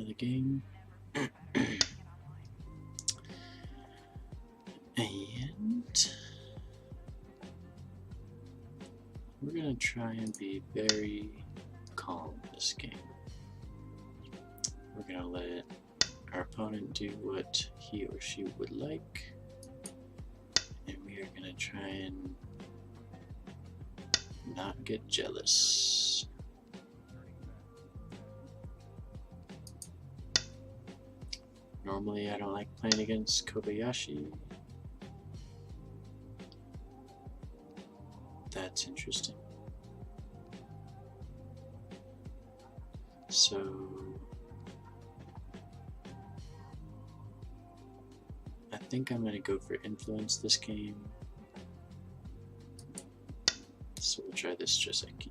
of the game. And we're gonna try and be very calm this game. We're gonna let our opponent do what he or she would like, and we are gonna try and not get jealous. Normally I don't like playing against Kobayashi. That's interesting. So I think I'm going to go for influence this game. So we'll try this Joseki.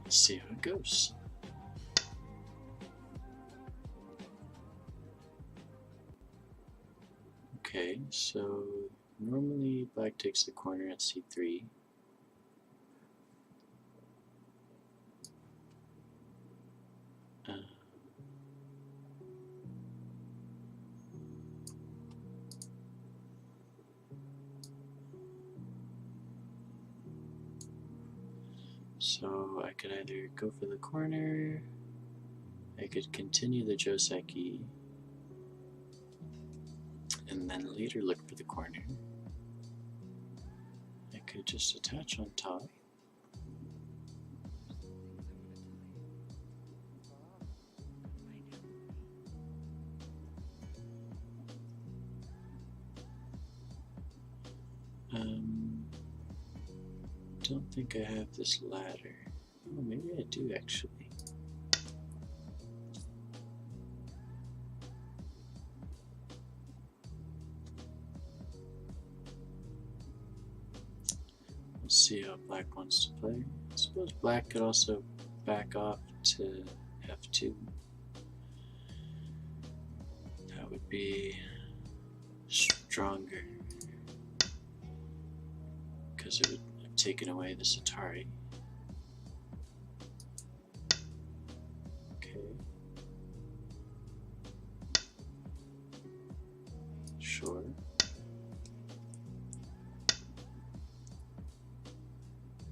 Let's see how it goes. Okay, so normally black takes the corner at c3. So I could either go for the corner, I could continue the Joseki, and then later look for the corner. I could just attach on top. Don't think I have this ladder. Oh, maybe I do actually. We'll see how black wants to play. I suppose black could also back off to f2. That would be stronger because it would have taken away the Atari. Okay. Sure.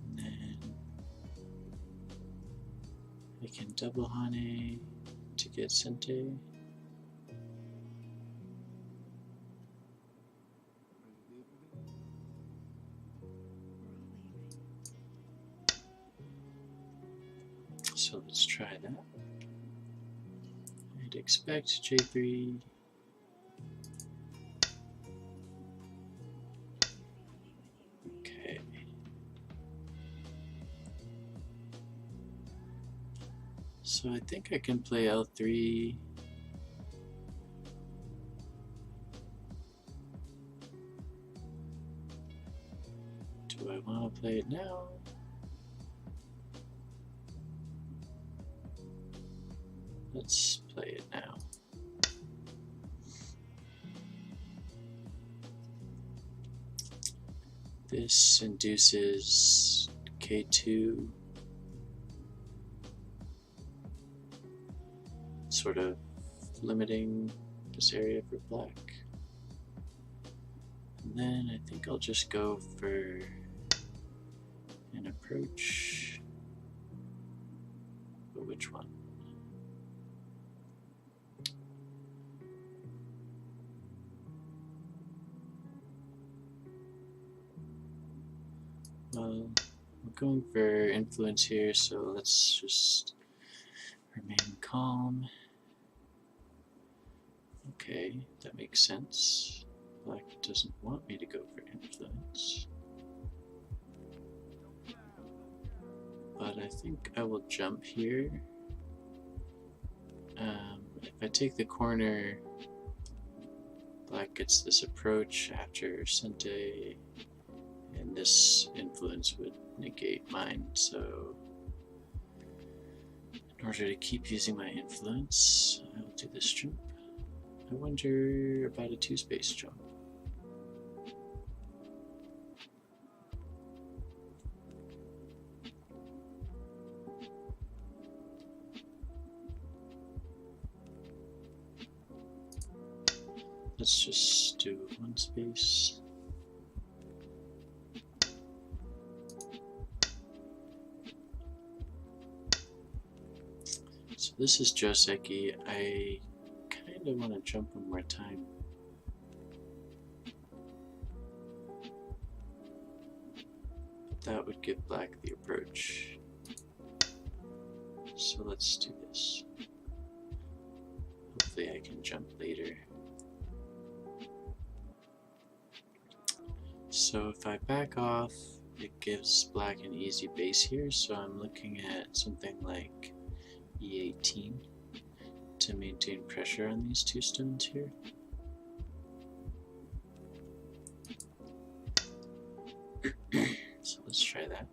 And then I can double Hane to get Sente. So let's try that. I'd expect J3. Okay. So I think I can play L3. Do I want to play it now? Let's play it now. This induces K2, sort of limiting this area for black. And then I think I'll just go for an approach. But which one? Well, we're going for influence here, so let's just remain calm. Okay, that makes sense. Black doesn't want me to go for influence. But I think I will jump here. If I take the corner, black gets this approach after Sente and this influence would negate mine, so in order to keep using my influence, I'll do this jump. I wonder about a 2-space jump. Let's just do 1 space. So this is Joseki. I kind of want to jump one more time. But that would give black the approach. So let's do this. Hopefully I can jump later. So if I back off, it gives black an easy base here, so I'm looking at something like E18 to maintain pressure on these 2 stones here. So let's try that.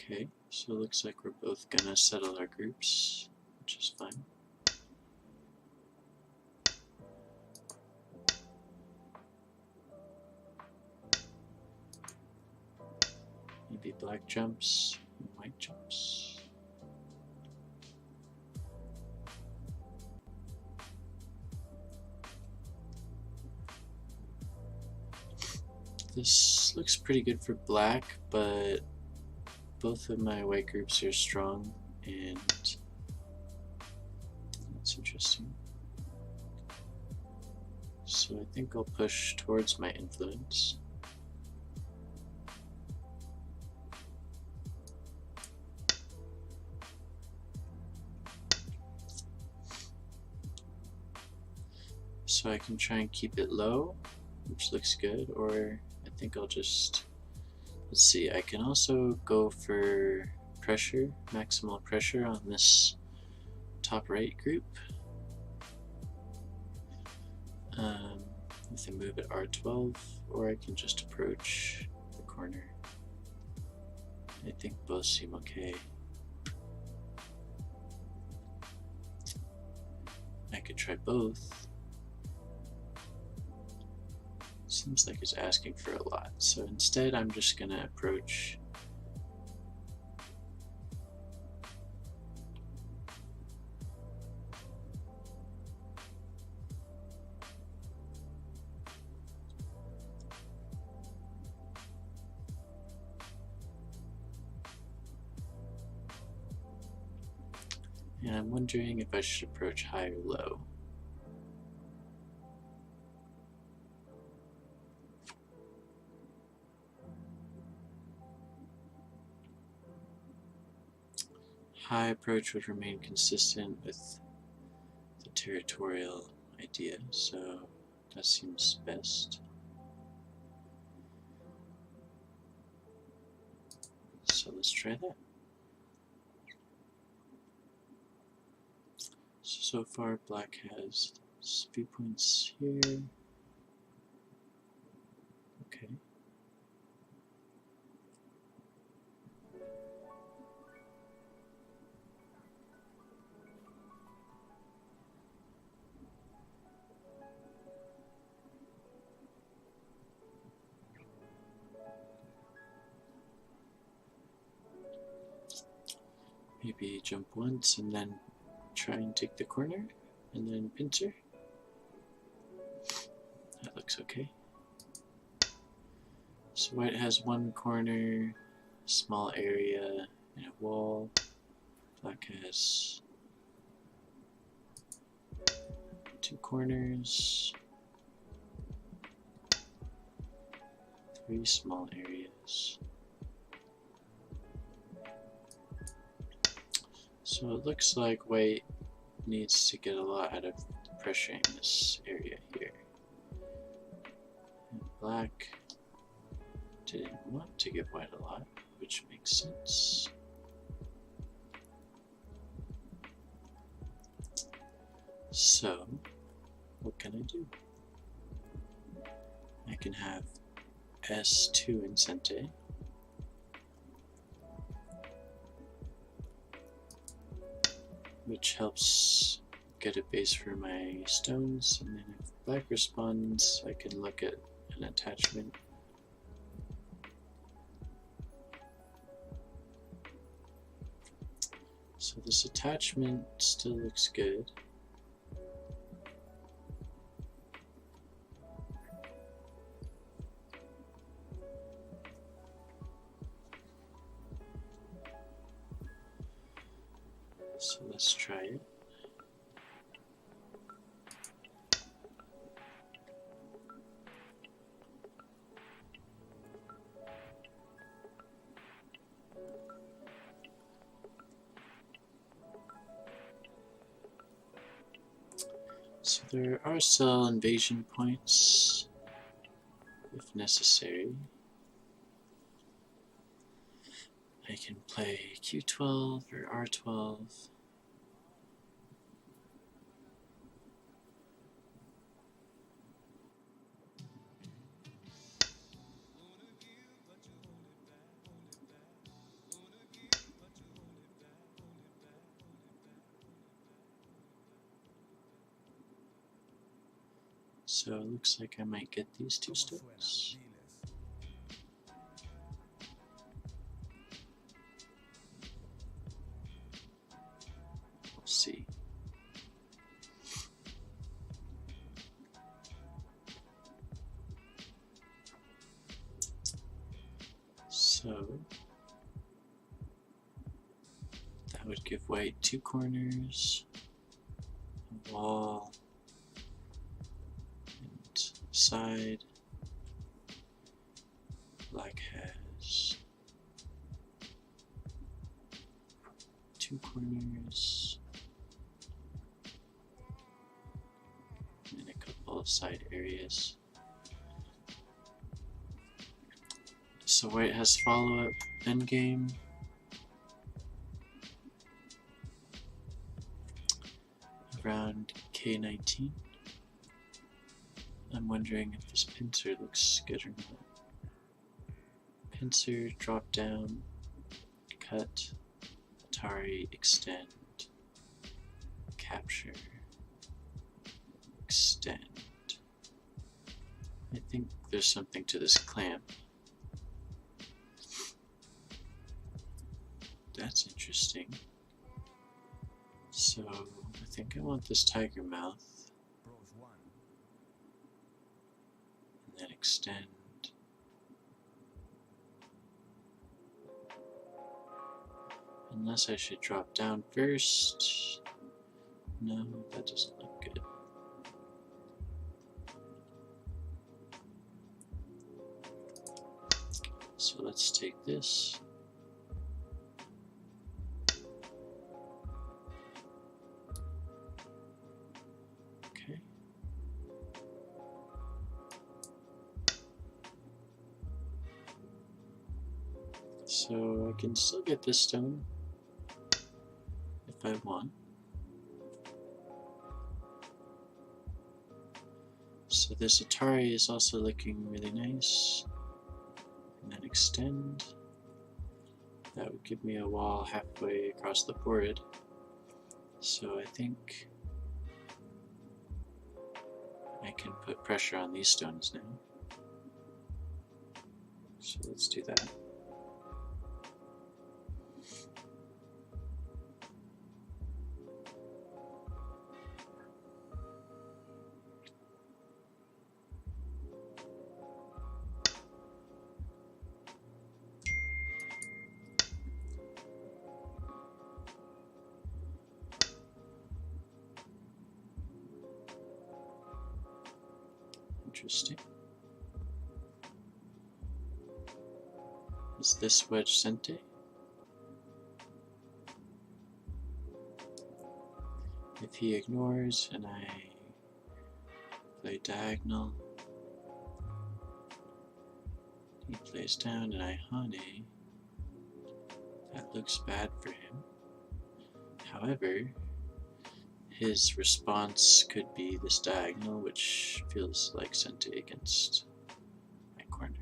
Okay, so it looks like we're both gonna settle our groups, which is fine. Maybe black jumps and white jumps. This looks pretty good for black, but both of my white groups are strong, and that's interesting. So I think I'll push towards my influence. So I can try and keep it low, which looks good, or I think I'll just, let's see, I can also go for pressure, maximal pressure on this top right group. If I move at R12, or I can just approach the corner. I think both seem okay. I could try both. Seems like it's asking for a lot, so instead I'm just gonna approach. And I'm wondering if I should approach high or low. High approach would remain consistent with the territorial idea, so that seems best. So let's try that. So far black has speed points here. Okay. Maybe jump once and then try and take the corner, and then pincer. That looks okay. So white has 1 corner, small area, and a wall. Black has 2 corners, 3 small areas. So it looks like white needs to get a lot out of pressuring this area here. And black to give white a lot, which makes sense. So, what can I do? I can have S2 in Sente, which helps get a base for my stones, and then if black responds, I can look at an attachment. So this attachment still looks good. So let's try it. So there are still invasion points if necessary. I can play Q12 or R12. So it looks like I might get these two stones. We'll see. So that would give white two corners, a wall, and side. Black has two corners and a couple of side areas. So white has follow-up endgame. Around K19. I'm wondering if this pincer looks good or not. Pincer, drop down, cut, Atari, extend, capture, extend. I think there's something to this clamp. That's interesting. So I think I want this tiger mouth. And then extend. Unless I should drop down first. No, that doesn't look good. So let's take this. Okay. So I can still get this stone if I want. So this Atari is also looking really nice. And then extend. That would give me a wall halfway across the board. So I think I can put pressure on these stones now. So let's do that. Interesting. Is this wedge Sente? If he ignores and I play diagonal, he plays down and I Hane. That looks bad for him. However, his response could be this diagonal, which feels like Sente against my corner.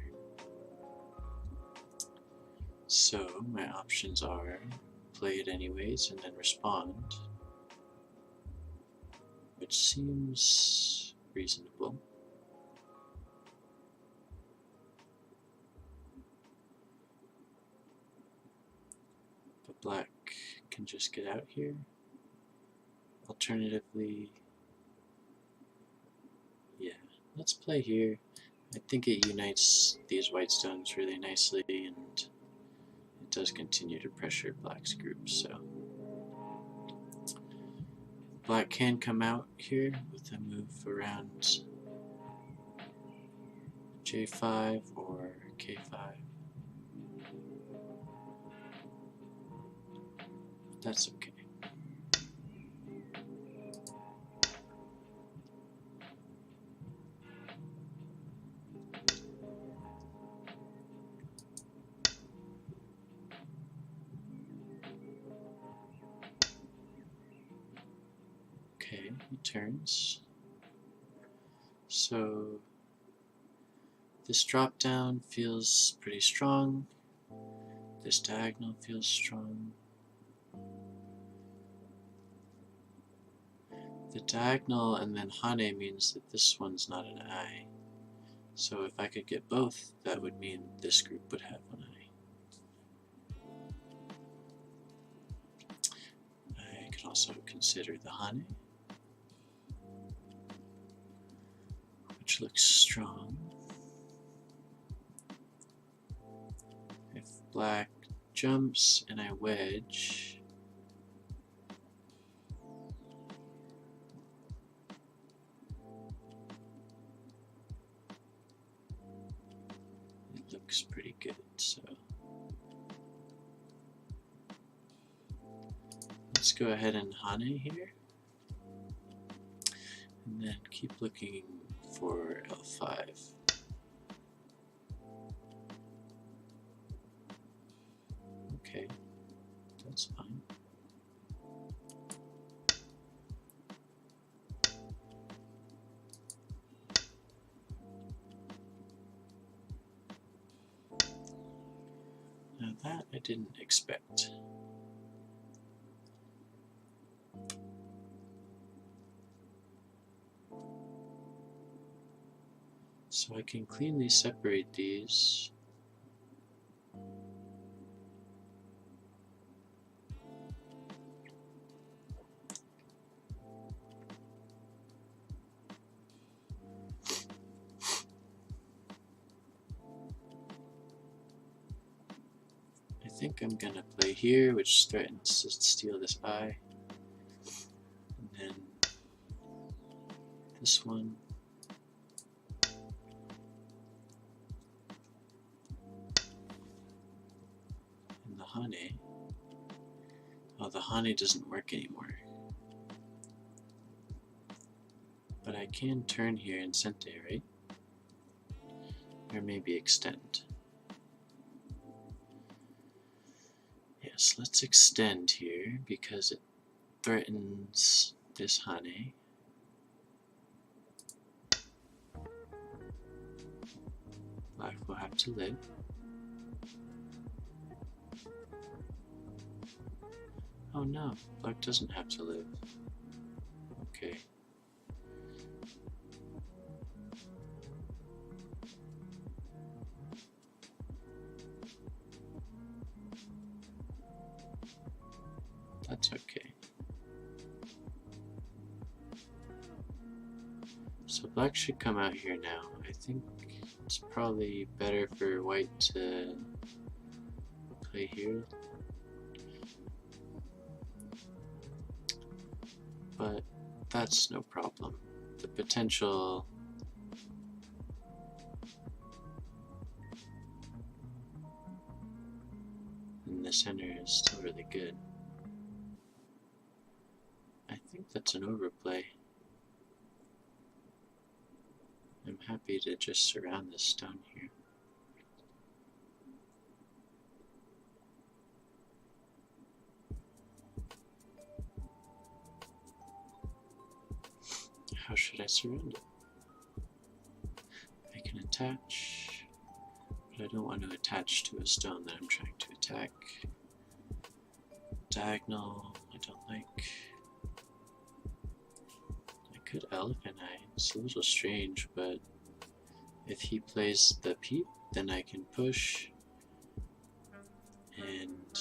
So my options are play it anyways and then respond, which seems reasonable. But black can just get out here. Alternatively, yeah, let's play here. I think it unites these white stones really nicely, and it does continue to pressure black's group, so black can come out here with a move around J5 or K5. That's okay. Okay, he turns. So this drop down feels pretty strong. This diagonal feels strong. The diagonal and then Hane means that this one's not an I. So if I could get both, that would mean this group would have an I. I could also consider the Hane, which looks strong. If black jumps and I wedge, it looks pretty good. So let's go ahead and Hane here, and then keep looking for L5. Okay, that's fine. Now that I didn't expect. So I can cleanly separate these. I think I'm gonna play here, which threatens to steal this I. And then this one. And the Hane. Oh, the Hane doesn't work anymore. But I can turn here in Sente, right? Or maybe extend. Yes, let's extend here because it threatens this Hane. Black will have to live. Oh no, black doesn't have to live. Okay. That's okay. So black should come out here now. I think it's probably better for white to play here. But that's no problem. The potential in the center is still really good. I think that's an overplay. I'm happy to just surround this stone here. should I surround it? I can attach, but I don't want to attach to a stone that I'm trying to attack. Diagonal, I don't like. I could Elephant Eye. It's a little strange, but if he plays the peep, then I can push, and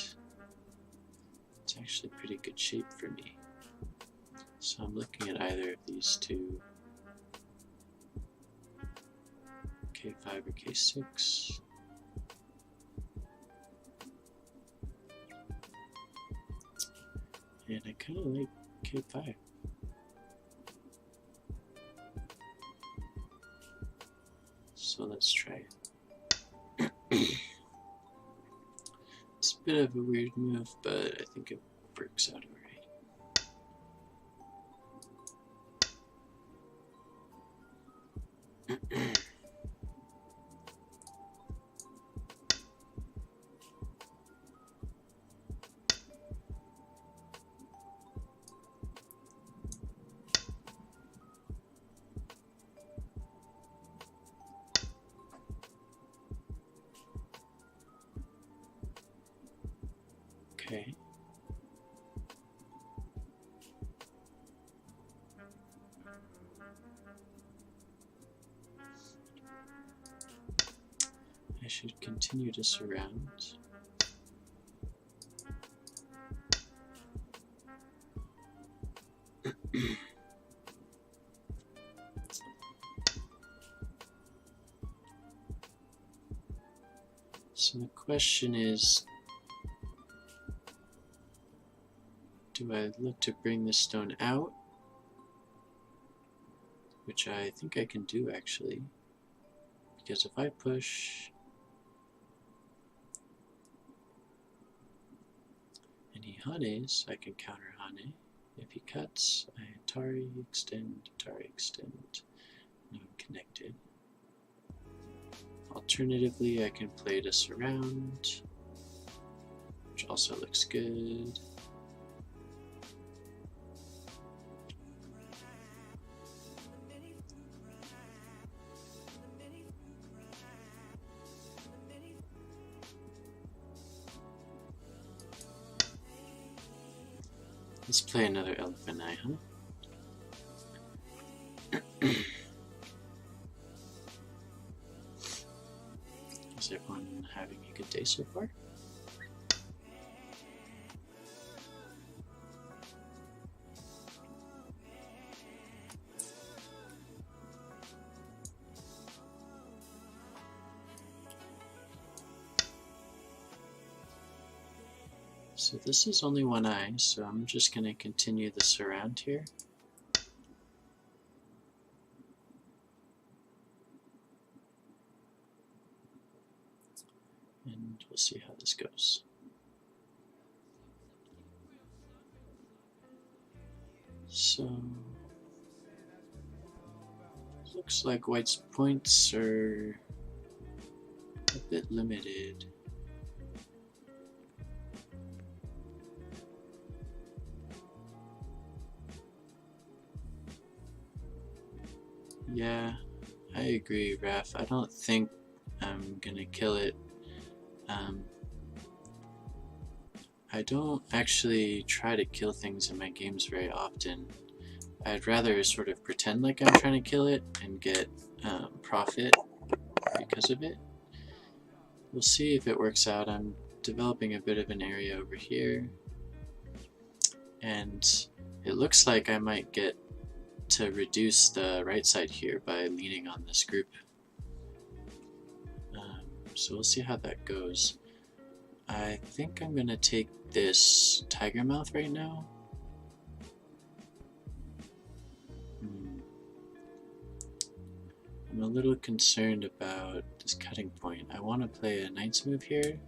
it's actually pretty good shape for me. So I'm looking at either of these two, K5 or K6. And I kind of like K5. So let's try it. It's a bit of a weird move, but I think it works out alright. Okay. I should continue to surround. So the question is, do I look to bring this stone out? Which I think I can do actually. Because if I push and he hanes, I can counter hane. If he cuts, I Atari extend, now I'm connected. Alternatively, I can play to surround, which also looks good. Let's play another Elephant Eye, huh? Is everyone having a good day so far? So this is only one eye, so I'm just going to continue the surround here. And we'll see how this goes. So, looks like white's points are a bit limited. Yeah, I agree, Raph. I don't think I'm gonna kill it. I don't actually try to kill things in my games very often. I'd rather sort of pretend like I'm trying to kill it and get profit because of it. We'll see if it works out. I'm developing a bit of an area over here, and it looks like I might get to reduce the right side here by leaning on this group. So we'll see how that goes. I think I'm gonna take this tiger mouth right now. I'm a little concerned about this cutting point. I want to play a knight's move here.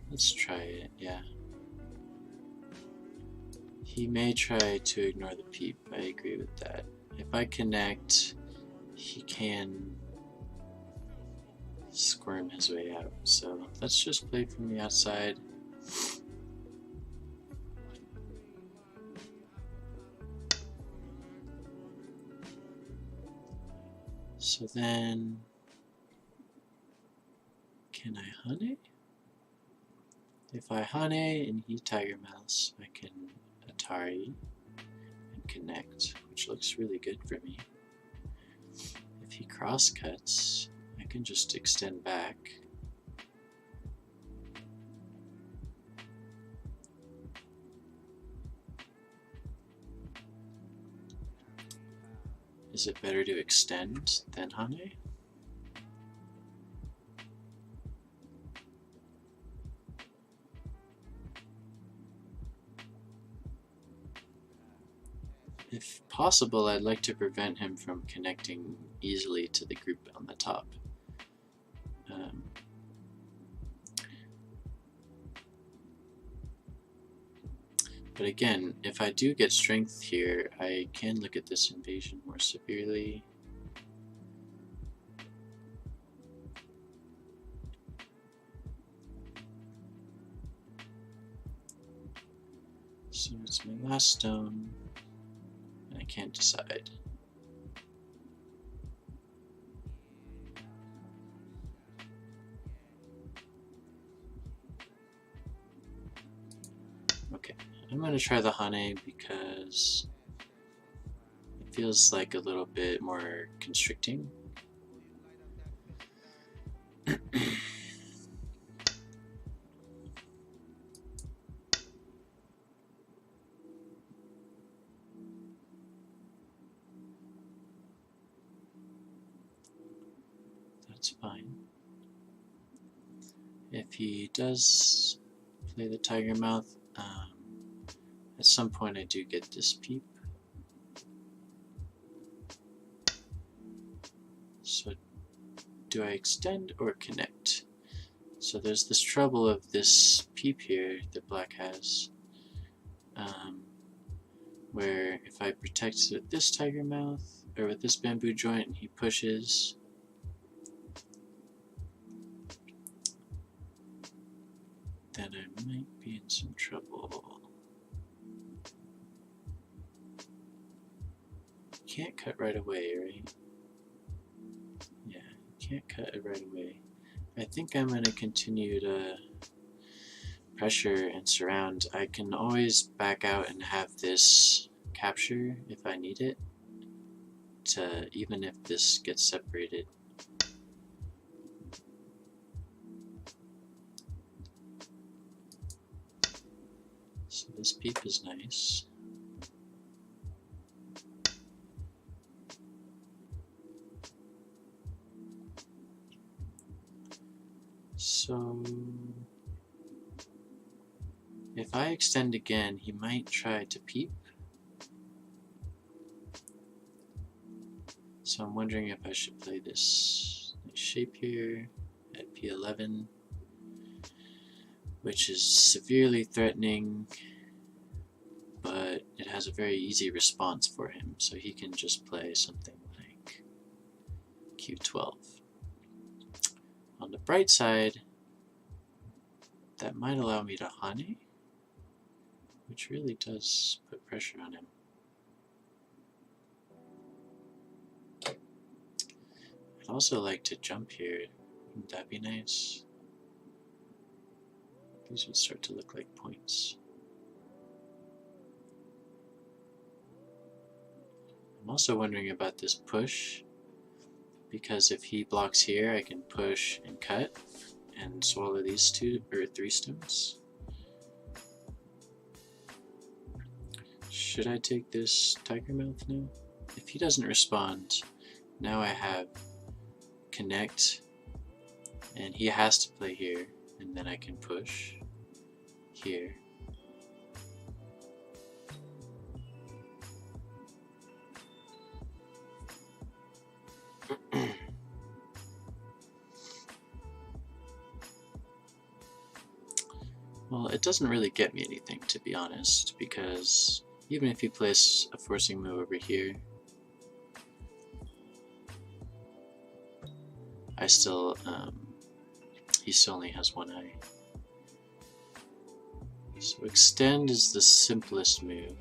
Let's try it, yeah. He may try to ignore the peep, I agree with that. if I connect, he can squirm his way out. So let's just play from the outside. So then, can I honey? If I honey and he Tiger Mouse, I can Atari and connect, which looks really good for me. If he cross cuts, I can just extend back. Is it better to extend than honey? If possible, I'd like to prevent him from connecting easily to the group on the top. But again, if I do get strength here, I can look at this invasion more severely. So it's my last stone, and I can't decide. Okay, I'm going to try the honey because it feels like a little bit more constricting. That's fine. If he does play the Tiger Mouth, at some point I do get this peep. So do I extend or connect? So there's this trouble of this peep here that black has, where if I protect it with this Tiger Mouth, or with this bamboo joint, and he pushes, then I might be in some trouble. Can't cut right away, right? Yeah, can't cut it right away. I think I'm going to continue to pressure and surround. I can always back out and have this capture if I need it, to even if this gets separated. So this peep is nice. So if I extend again, he might try to peep. So I'm wondering if I should play this shape here at P11, which is severely threatening, but it has a very easy response for him, so he can just play something like Q12. On the bright side, that might allow me to honey, which really does put pressure on him. I'd also like to jump here. Wouldn't that be nice? These would start to look like points. I'm also wondering about this push, because if he blocks here, I can push and cut and swallow these 2 or 3 stones. Should I take this Tiger Mouth now? If he doesn't respond, now I have connect, and he has to play here, and then I can push here. Well, it doesn't really get me anything, to be honest, because even if he plays a forcing move over here, I still, he still only has one eye. So extend is the simplest move.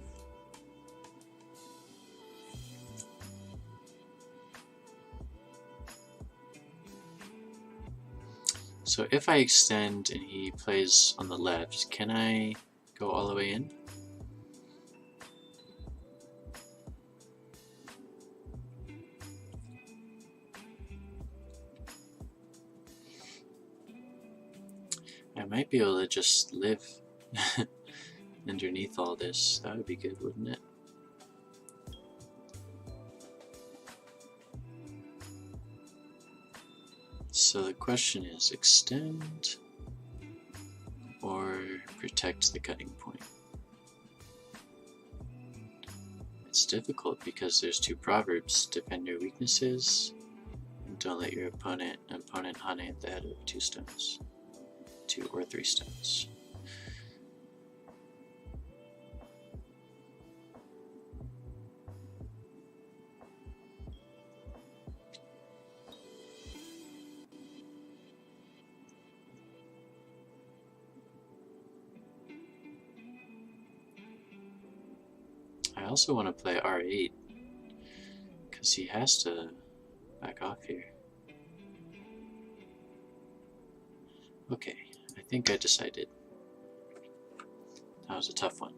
So if I extend and he plays on the left, can I go all the way in? I might be able to just live underneath all this. That would be good, wouldn't it? So the question is, extend or protect the cutting point? It's difficult because there's two proverbs: defend your weaknesses and don't let your opponent Hane at the head of 2 stones. 2 or 3 stones. I also want to play R8 because he has to back off here. Okay, I think I decided. That was a tough one.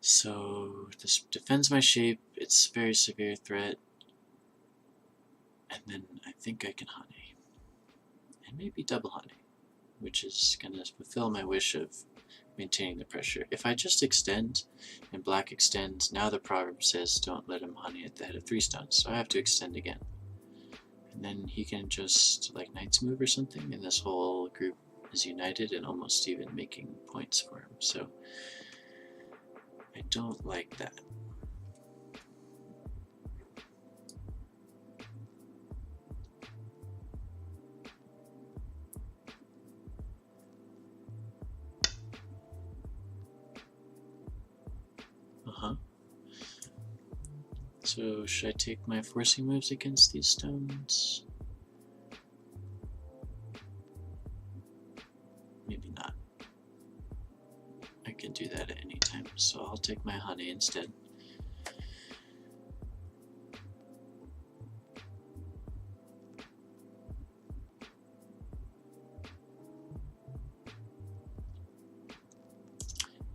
So this defends my shape. It's a very severe threat. And then I think I can Hane. And maybe double Hane, which is going to fulfill my wish of maintaining the pressure. If I just extend and black extends, now the proverb says don't let him Hane at the head of 3 stones. So I have to extend again. And then he can just like knight's move or something, and this whole group is united and almost even making points for him. So I don't like that. So should I take my forcing moves against these stones? Maybe not. I can do that at any time, so I'll take my Hane instead.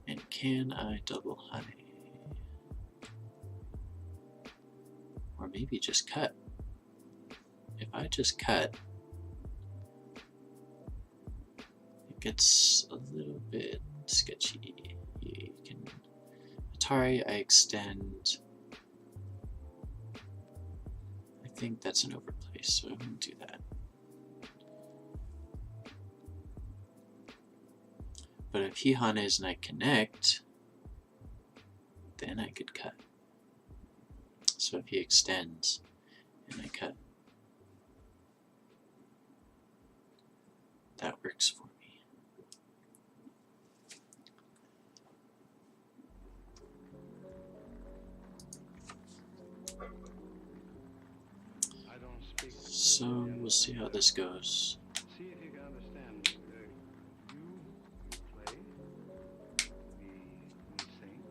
And can I double Hane? Or maybe just cut. If I just cut, it gets a little bit sketchy. You can Atari, I extend. I think that's an overplay, so I'm going to do that. But if he Hanes and I connect, then I could cut. So if he extends and I cut, that works for me. So we'll see how this goes. See if you can understand. You play, we sing,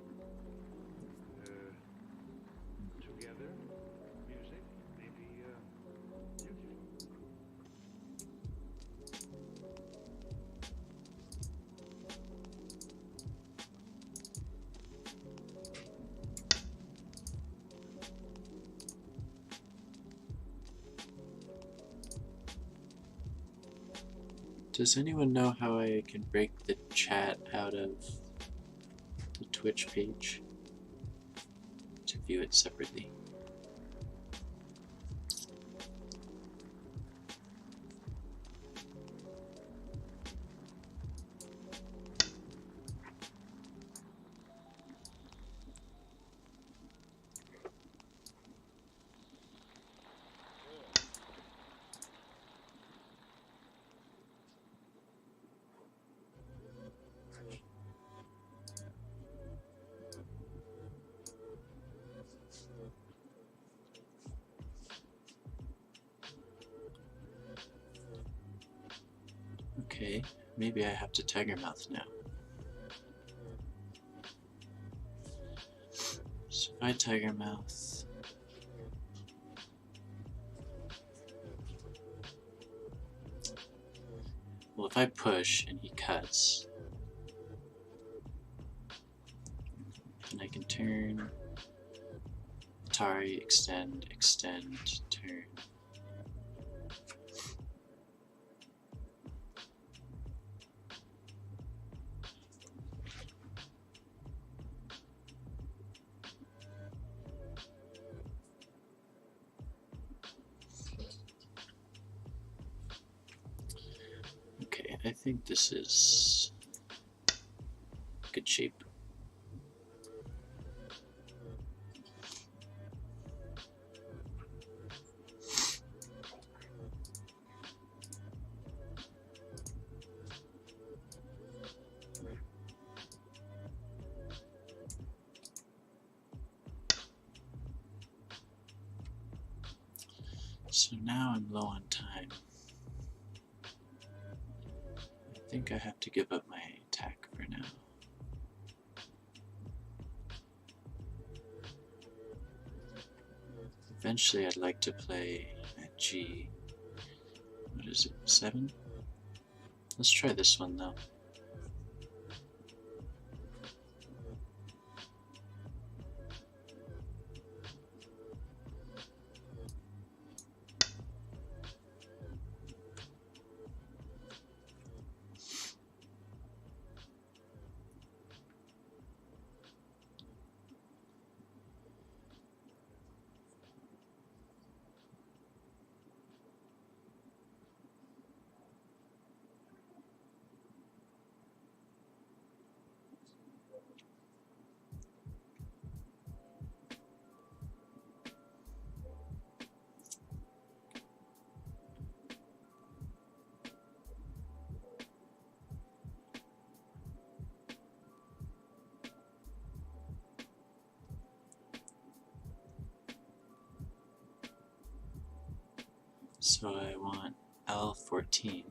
together, music, maybe beautiful. Does anyone know how I can break the chat out of the Twitch page to view it separately? Okay, maybe I have to Tiger Mouth now. So if I Tiger Mouth, well, if I push and he cuts, then I can turn, Atari, extend, extend, turn. Okay, I think this is good shape. So now I'm low on time. I think I have to give up my attack for now. Eventually I'd like to play at G. What is it, 7? Let's try this one though. So I want L14.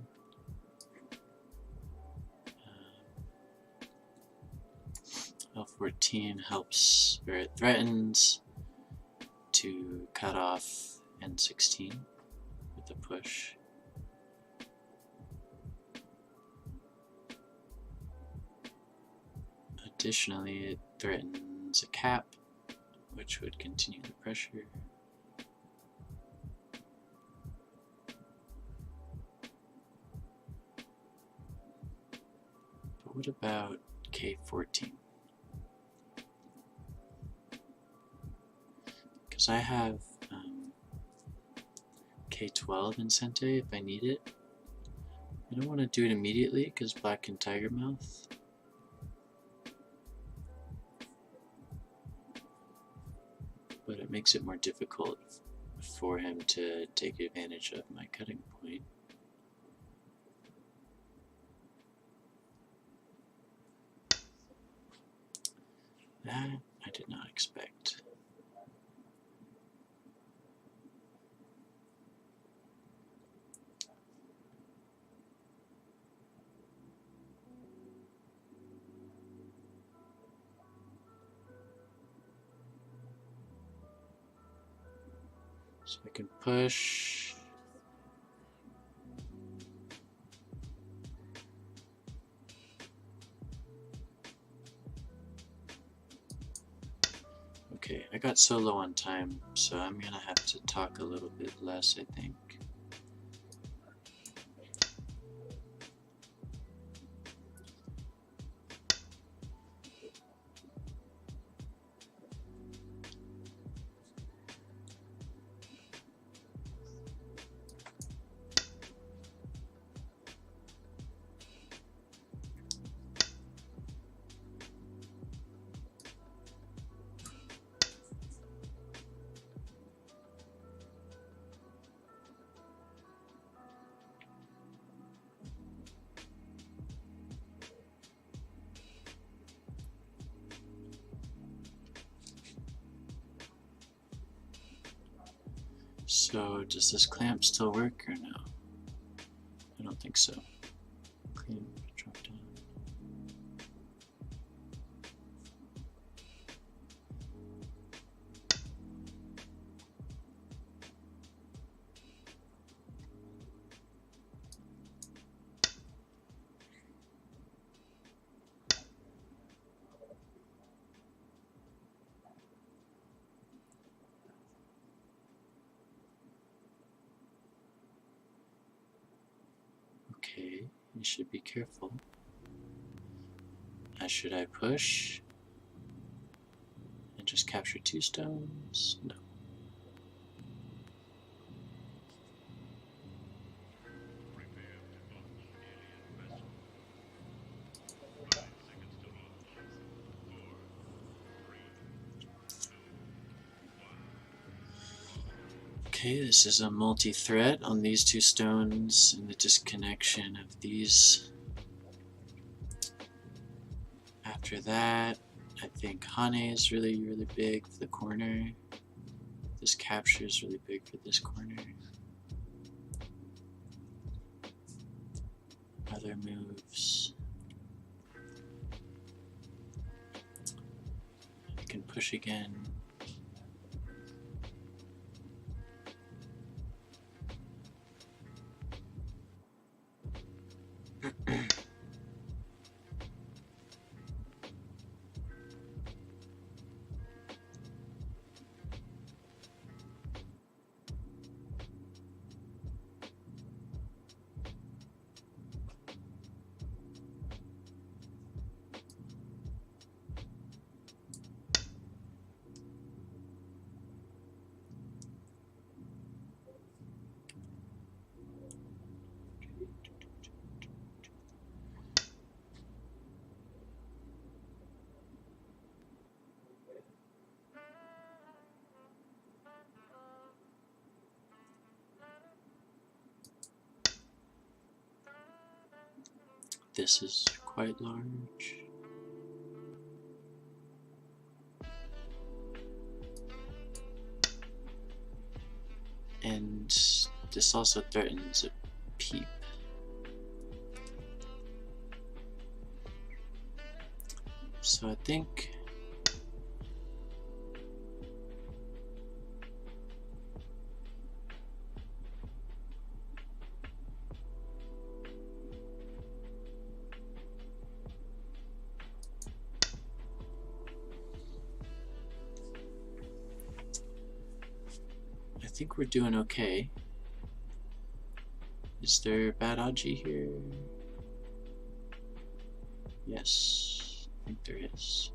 L14 helps, or it threatens to cut off N16 with a push. Additionally, it threatens a cap, which would continue the pressure. But what about K14? Because I have K12 in Sente if I need it. I don't want to do it immediately because black can Tiger Mouth. But it makes it more difficult for him to take advantage of my cutting point. That I did not expect. So I can push. Okay, I got so low on time, so I'm gonna have to talk a little bit less, I think. So does this clamp still work or no? I don't think so. anything drop down. Okay, you should be careful. Should I push and just capture 2 stones? No. Okay, this is a multi-threat on these 2 stones and the disconnection of these. After that, I think Hane is really, really big for the corner. This capture is really big for this corner. Other moves. I can push again. This is quite large. And this also threatens a peep. So I think we're doing okay. Is there bad Aji here? Yes, I think there is.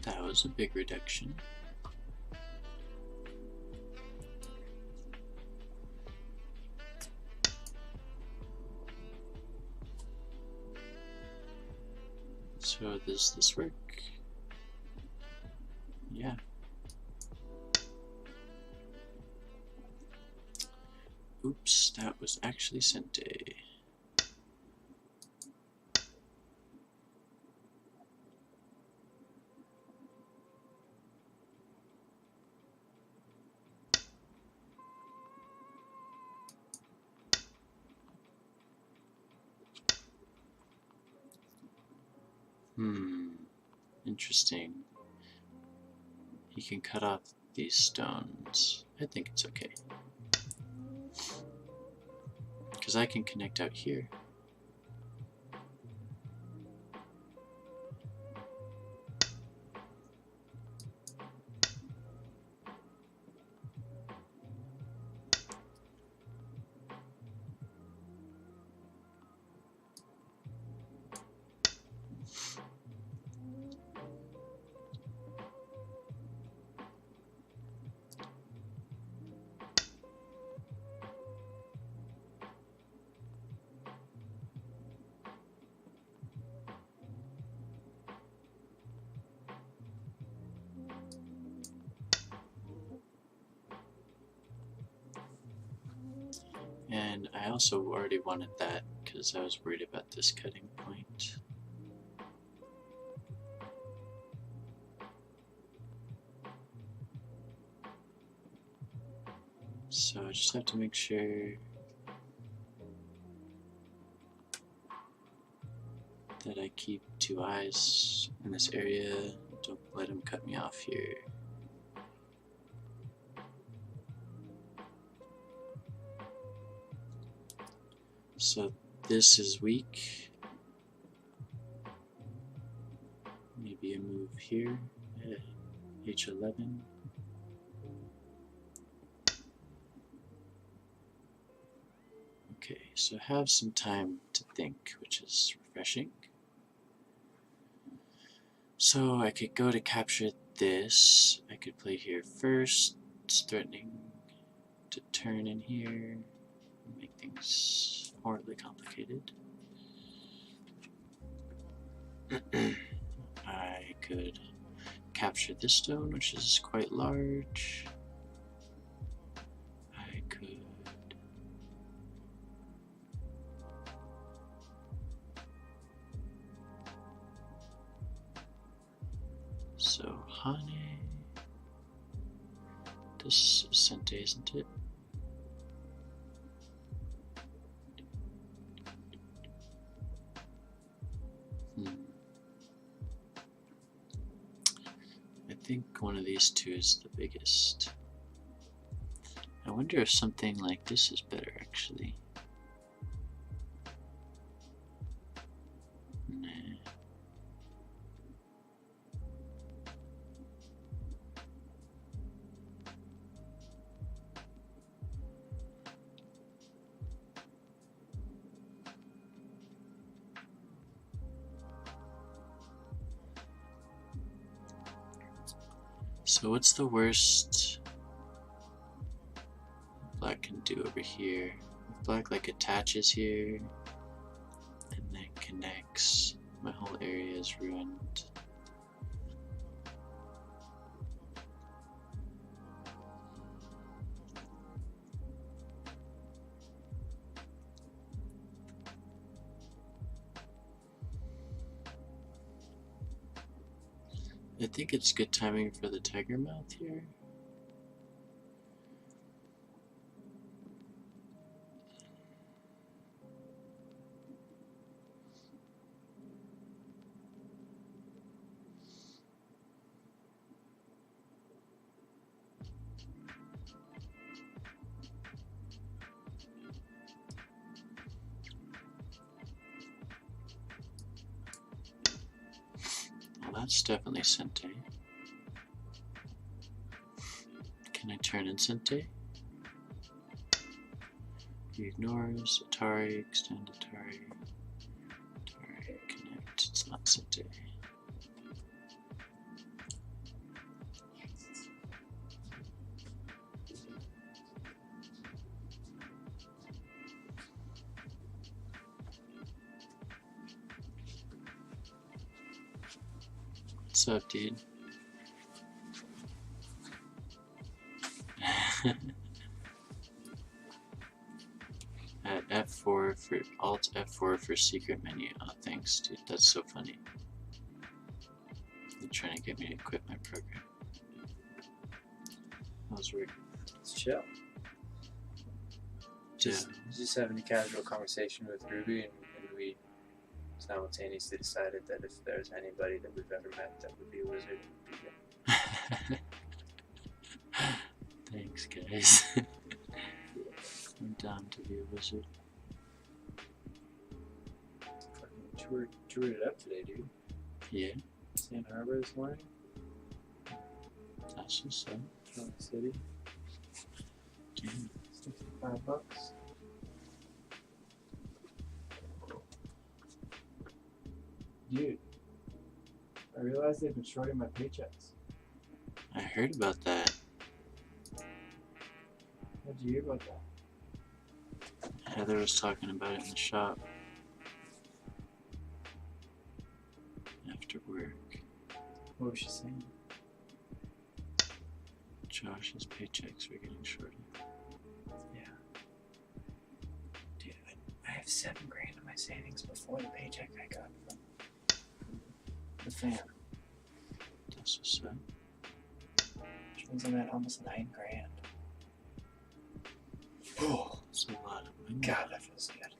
That was a big reduction. So does this work? Yeah. Oops, that was actually Sente. Interesting. You can cut off these stones. I think it's okay. Because I can connect out here. And I also already wanted that because I was worried about this cutting point. So I just have to make sure that I keep 2 eyes in this area. Don't let him cut me off here. So this is weak. Maybe a move here at H11. Okay, so have some time to think, which is refreshing. So I could go to capture this. I could play here first. It's threatening to turn in here, make things horribly complicated. I could capture this stone, which is quite large. I could so Hane. This is Sente, isn't it? I think one of these two is the biggest. I wonder if something like this is better, actually. Nah. So what's the worst black can do over here? If black like attaches here and then connects, my whole area is ruined. I think it's good timing for the tiger mouth here. Well, that's definitely Sente. Can I turn in Sente? He ignores Atari, extend Atari, Atari, connect. It's not Sente. What's up, dude? At F4 for Alt F4 for secret menu. Oh, thanks, dude. That's so funny. They're trying to get me to quit my program. That was weird. It's chill. Just having a casual conversation with Ruby, and we simultaneously decided that if there's anybody that we've ever met that would be a wizard, it would be him. Thanks, guys. I'm down to be a wizard. Fucking toured it up today, dude. Yeah, Sand Harbor this morning. that's what's up. From the city. Damn. $65. Dude, I realized they've been shorting my paychecks. I heard about that. How'd you hear about that? Heather was talking about it in the shop after work. What was she saying? Josh's paychecks were getting shorter. Yeah. have $7,000 in my savings before the paycheck I got from the fam. That's what's up. Which means I'm at almost $9,000. Oh, That's a lot of money. God, that feels good.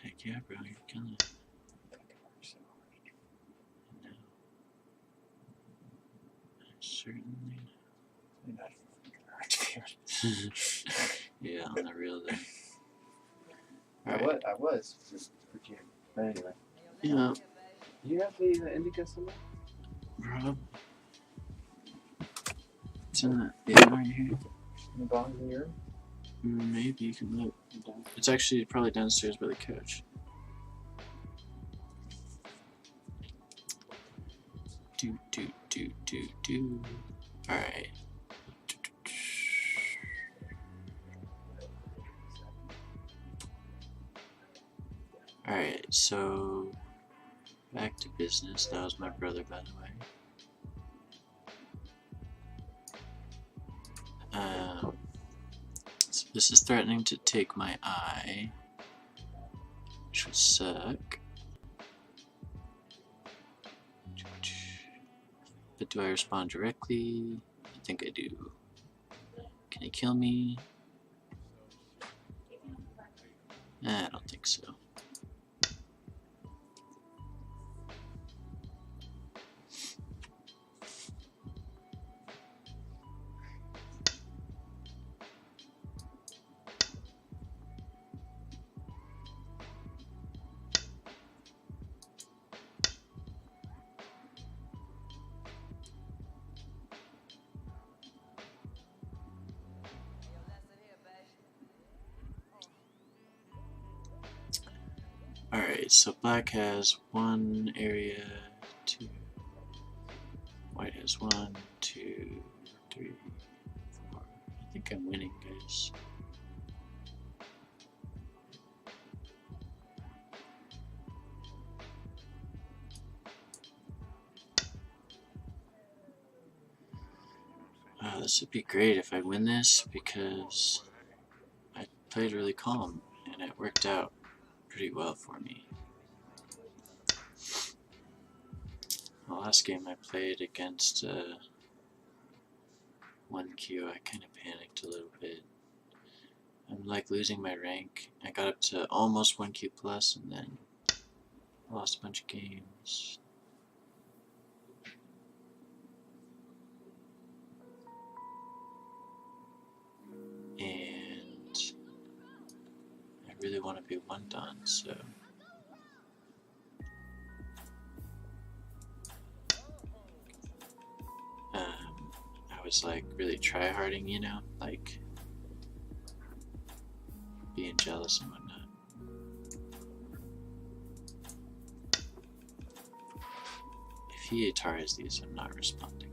Heck yeah, bro, you're killing it. Fucking work so hard. I know. I certainly You're not even hard to be honest. know. Yeah, on the real though. I was for June. But anyway. Yeah, Do you have the indica somewhere? Rob. It's in that. Yeah, right here. In the bottom of your room? Maybe you can look. It's actually probably downstairs by the couch. Do. Alright. Alright, so back to business. That was my brother, by the way. So this is threatening to take my eye, which would suck. But do I respond directly? I think I do. Can he kill me? I don't think so. Alright, so black has one area, two. White has 1, 2, 3, 4. I think I'm winning, guys. This would be great if I win this because I played really calm and it worked out pretty well for me. The last game I played against 1Q, I kind of panicked a little bit. I'm like losing my rank. I got up to almost 1Q plus and then lost a bunch of games. And I really want to be one done, so I was like really try-harding, you know, like being jealous and whatnot. If he Ataras these, I'm not responding.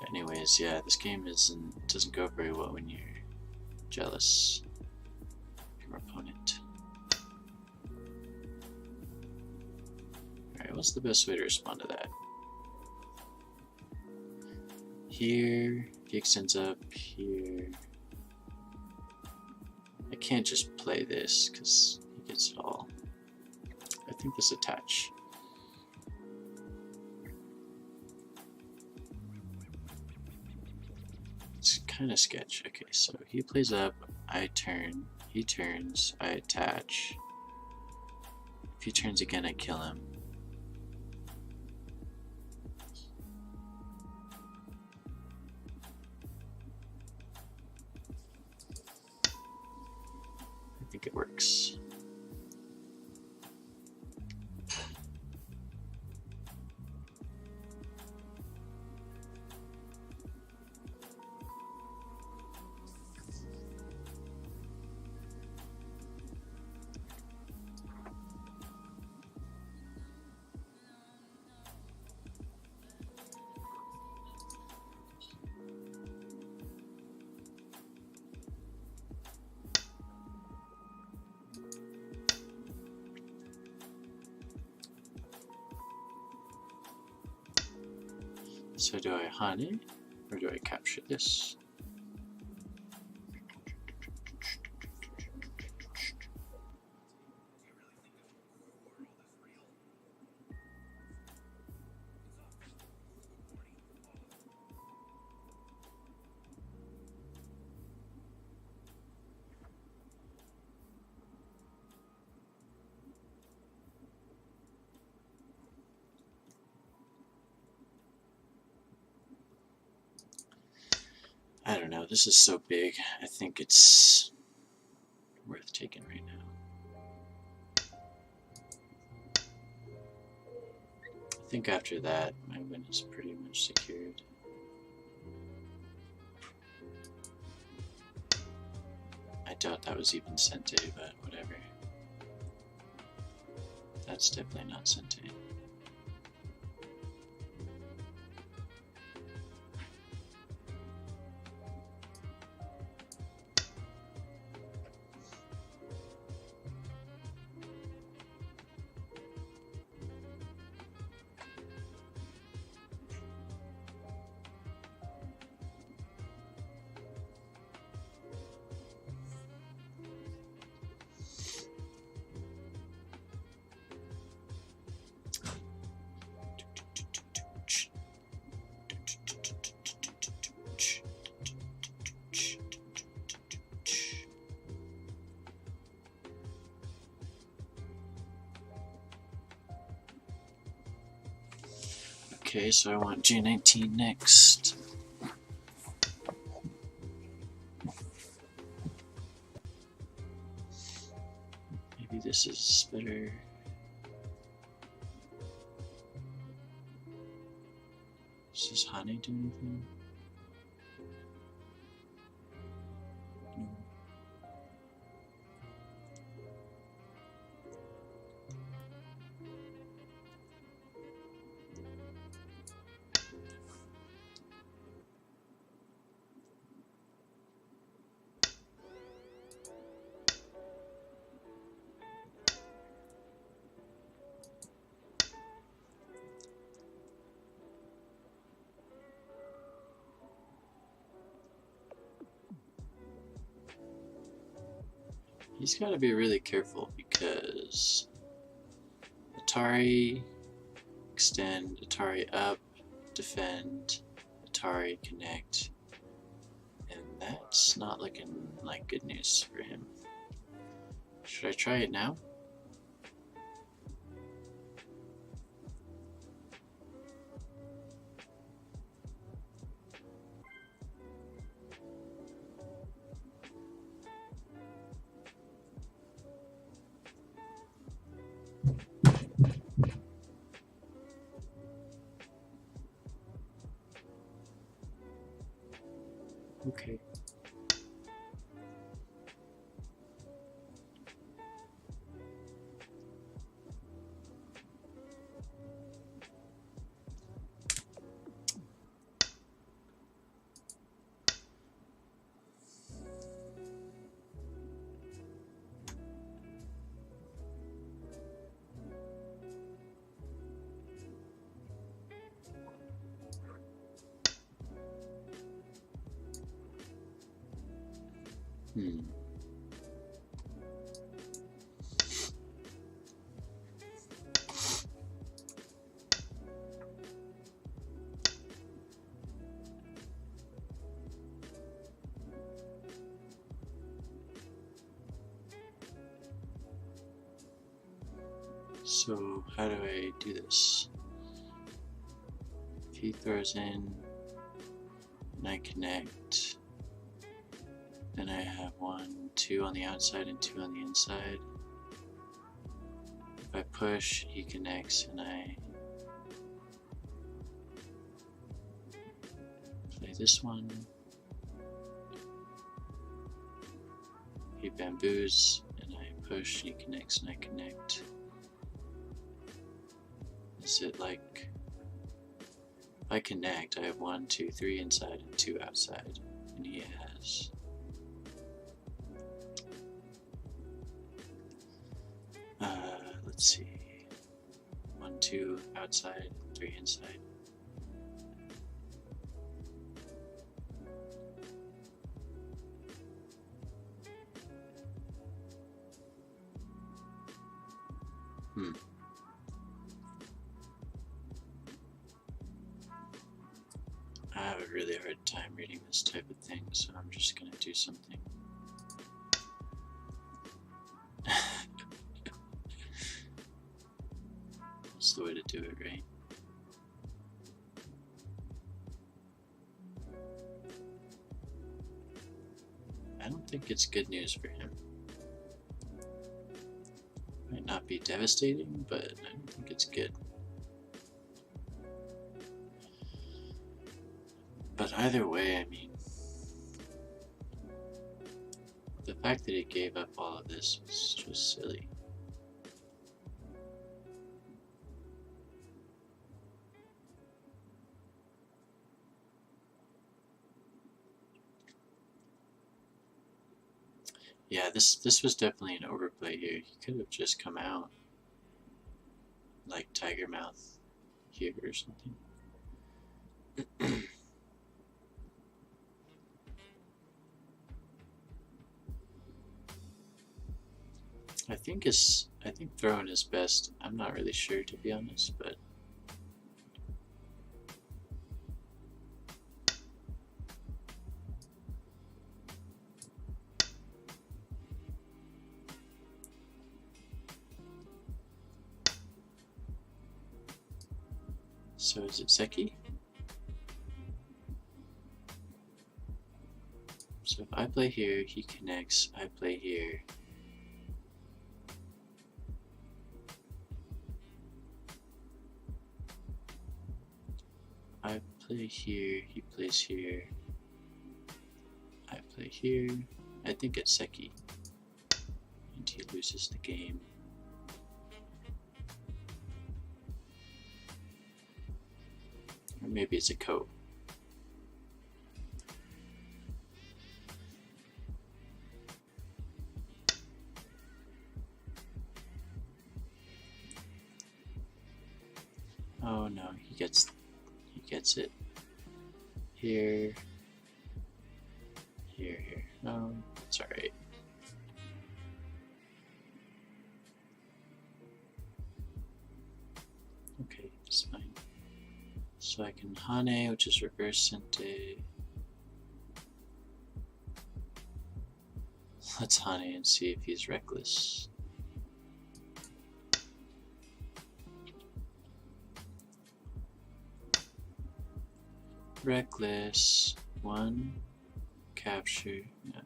Anyways, yeah, this game doesn't go very well when you're jealous of your opponent. Alright, what's the best way to respond to that? Here, he extends up, here. I can't just play this because he gets it all. I think this attach. It's kind of sketch. Okay, so he plays up, I turn, he turns, I attach. If he turns again, I kill him. I think it works. So do I honey or do I capture this? I don't know, this is so big. I think it's worth taking right now. I think after that, my win is pretty much secured. I doubt that was even Sente, but whatever. That's definitely not Sente. Okay, so I want J19 next. Maybe this is better. Does honey do anything? No. He's got to be really careful because Atari, extend, Atari up, defend, Atari connect, and that's not looking like good news for him. Should I try it now? Okay. So how do I do this? If he throws in and I connect, then I have 1, 2 on the outside and 2 on the inside. If I push, he connects and I play this one. He bamboos and I push, he connects and I connect. Is it like, if I connect, I have 1, 2, 3 inside and 2 outside, and he has let's see, 1, 2 outside, 3 inside. I have a really hard time reading this type of thing, so I'm just gonna do something. That's the way to do it, right? I don't think it's good news for him. Might not be devastating, but I don't think it's good. But either way, I mean, the fact that he gave up all of this was just silly. Yeah, this was definitely an overplay here. He could have just come out like Tiger Mouth here or something. I think throwing is best. I'm not really sure, to be honest, but so is it Zeki? So if I play here, he connects, I play here. I play here, he plays here. I play here. I think it's Zeki. And he loses the game. Or maybe it's a Ko. Oh no, he gets it. Here. Here. No, it's alright. Okay, it's fine. So I can Hane, which is reverse Sente. Let's Hane and see if he's reckless. Reckless. 1. Capture. Yeah.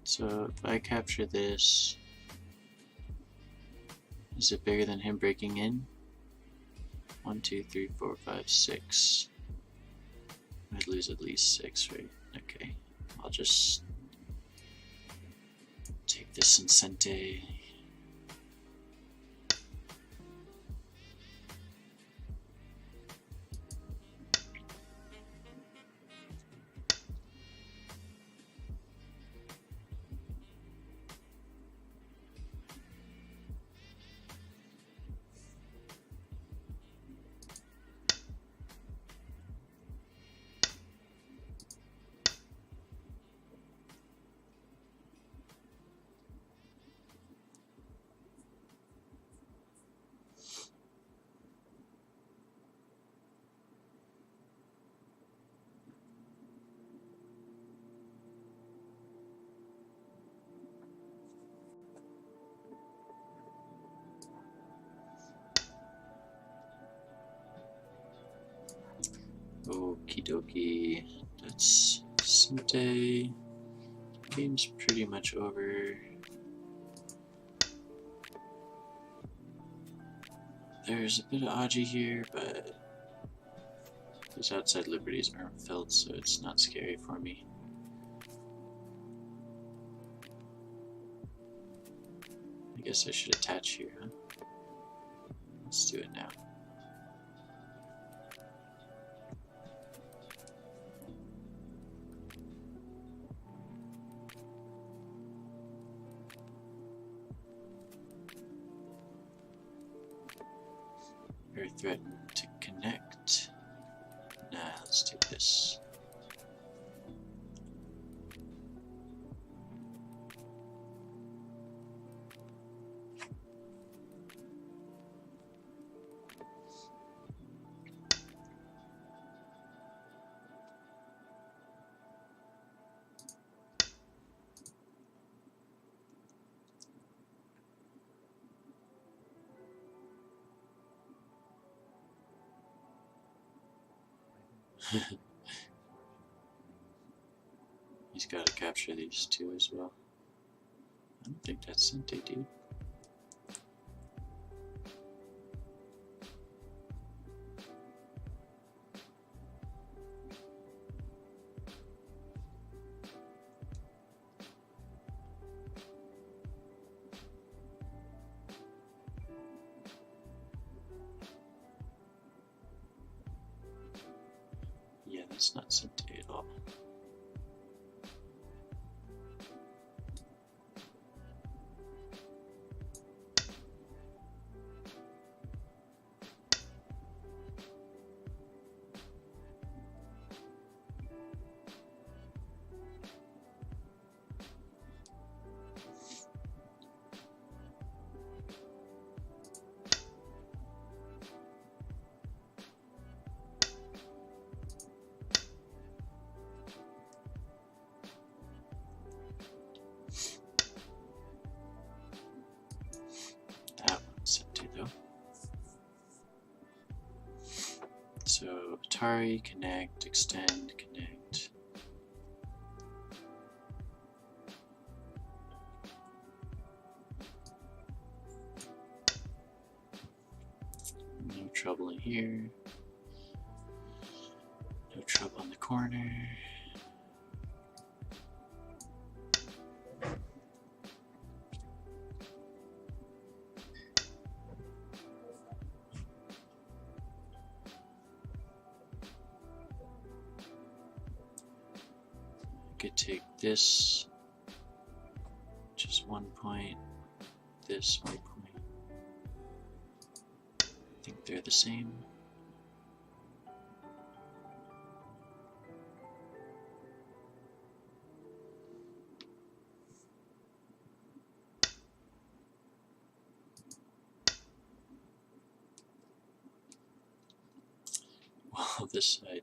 So if I capture this, is it bigger than him breaking in? 1, 2, 3, 4, 5, 6. I'd lose at least 6, right? Okay. I'll just take this and Sente. Okie dokie. That's Sente. Game's pretty much over. There's a bit of Aji here, but those outside liberties aren't filled, so it's not scary for me. I guess I should attach here, huh? Let's do it now. or threaten to connect. Nah, let's do this. He's got to capture these two as well. I don't think that's Sente, dude. Yeah, that's not Sente at all. That one's Sente though. So Atari, connect, extend, connect. No trouble in here. No trouble in the corner. I could take this, just 1 point, this 1 point. I think they're the same. Well, this side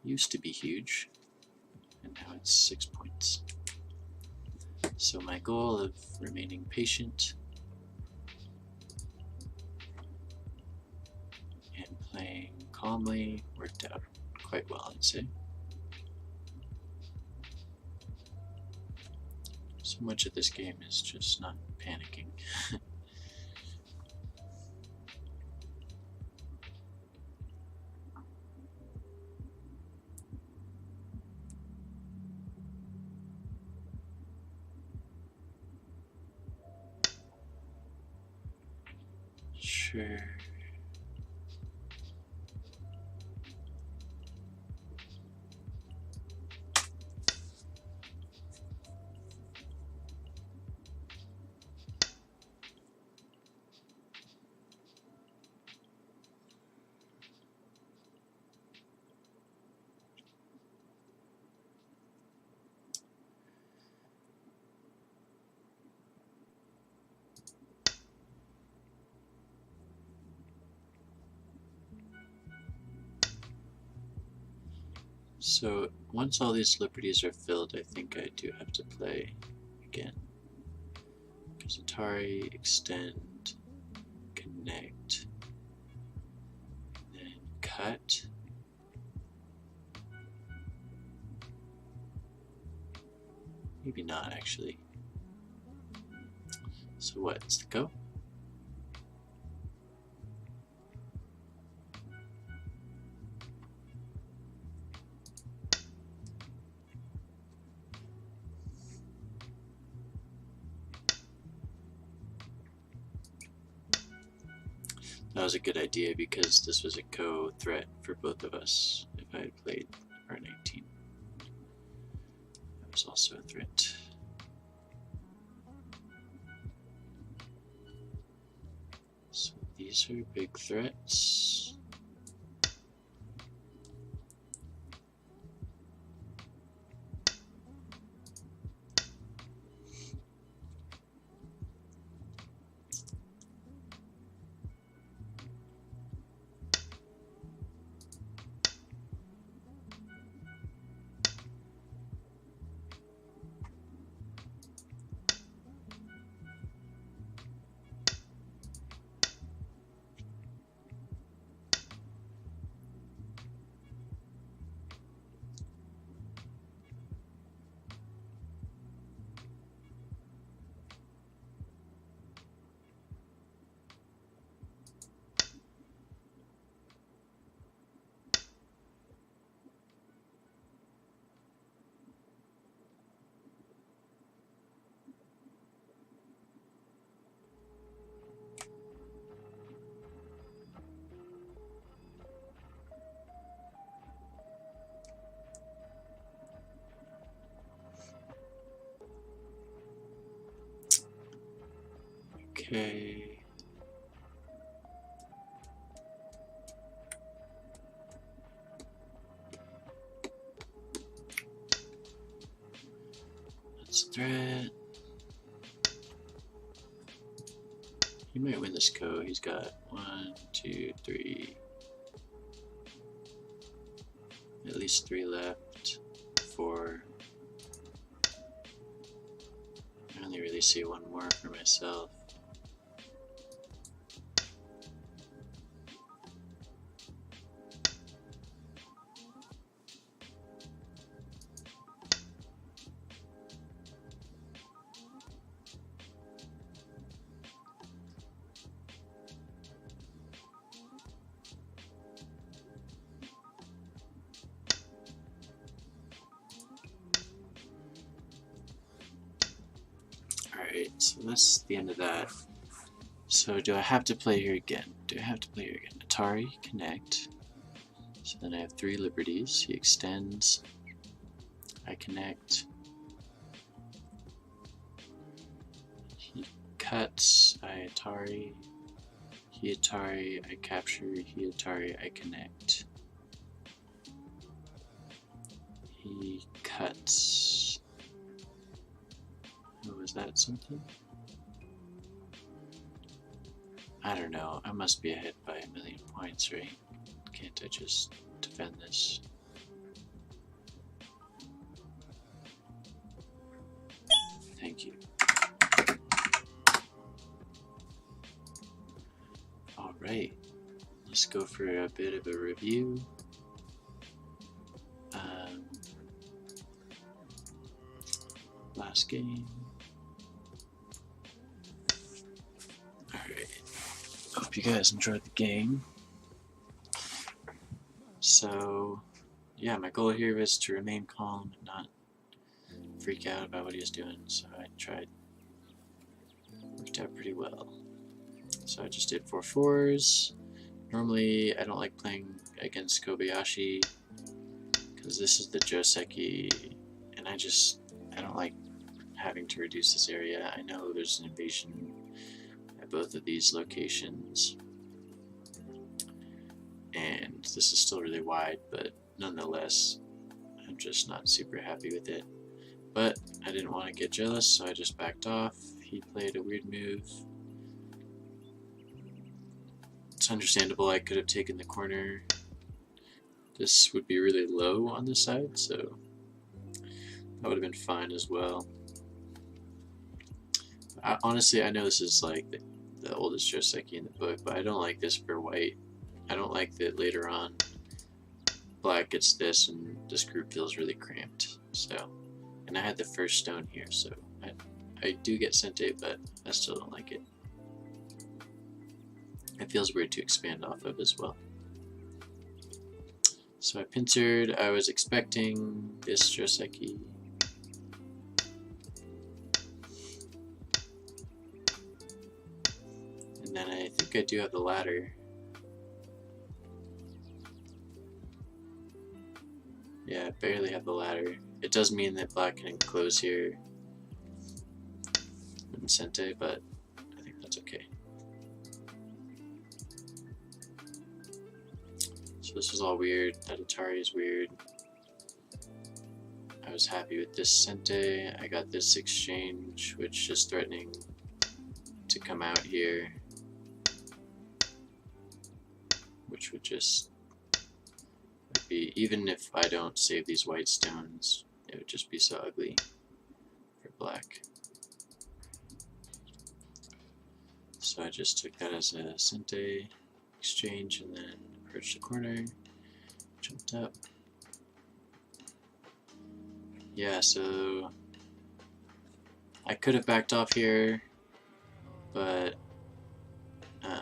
used to be huge, and now it's 6 points. So my goal of remaining patient and playing calmly worked out quite well, I'd say. So much of this game is just not panicking. Sure. So once all these liberties are filled, I think I do have to play again. Because Atari, extend, connect, then cut. Maybe not actually. So what? It's the go? That was a good idea because this was a co-threat for both of us if I had played R19. That was also a threat. So These are big threats. Okay. That's a threat. He might win this go. He's got 1, 2, 3. At least 3 left. 4. I only really see 1 more for myself. Alright, so that's the end of that. So do I have to play here again? Do I have to play here again? Atari, connect. So then I have 3 liberties. He extends. I connect. He cuts. I Atari. He Atari. I capture. He Atari. I connect. He cuts. Oh, is that something? I don't know. I must be ahead by 1,000,000 points, right? Can't I just defend this? Thank you. Alright. Let's go for a bit of a review. Last game. Alright. Hope you guys enjoyed the game. So, yeah, my goal here is to remain calm and not freak out about what he was doing. So I tried. Worked out pretty well. So I just did 4 4s. Normally, I don't like playing against Kobayashi because this is the Joseki, and I don't like having to reduce this area. I know there's an invasion at both of these locations, and this is still really wide, but nonetheless, I'm just not super happy with it. But I didn't want to get jealous, so I just backed off. He played a weird move. It's understandable. I could have taken the corner. This would be really low on this side, so that would have been fine as well. Honestly, I know this is like the oldest Joseki in the book, but I don't like this for white. I don't like that later on black gets this and this group feels really cramped. So, and I had the first stone here, so I do get Sente, but I still don't like it. It feels weird to expand off of as well. So I pincered. I was expecting this Joseki. And then I think I do have the ladder. Yeah, I barely have the ladder. It does mean that black can enclose here and Sente, but I think that's okay. So this is all weird. That Atari is weird. I was happy with this Sente. I got this exchange, which is threatening to come out here, which would just be, even if I don't save these white stones, it would just be so ugly for black. So I just took that as a Sente exchange and then approached the corner, jumped up. Yeah, so I could have backed off here, but I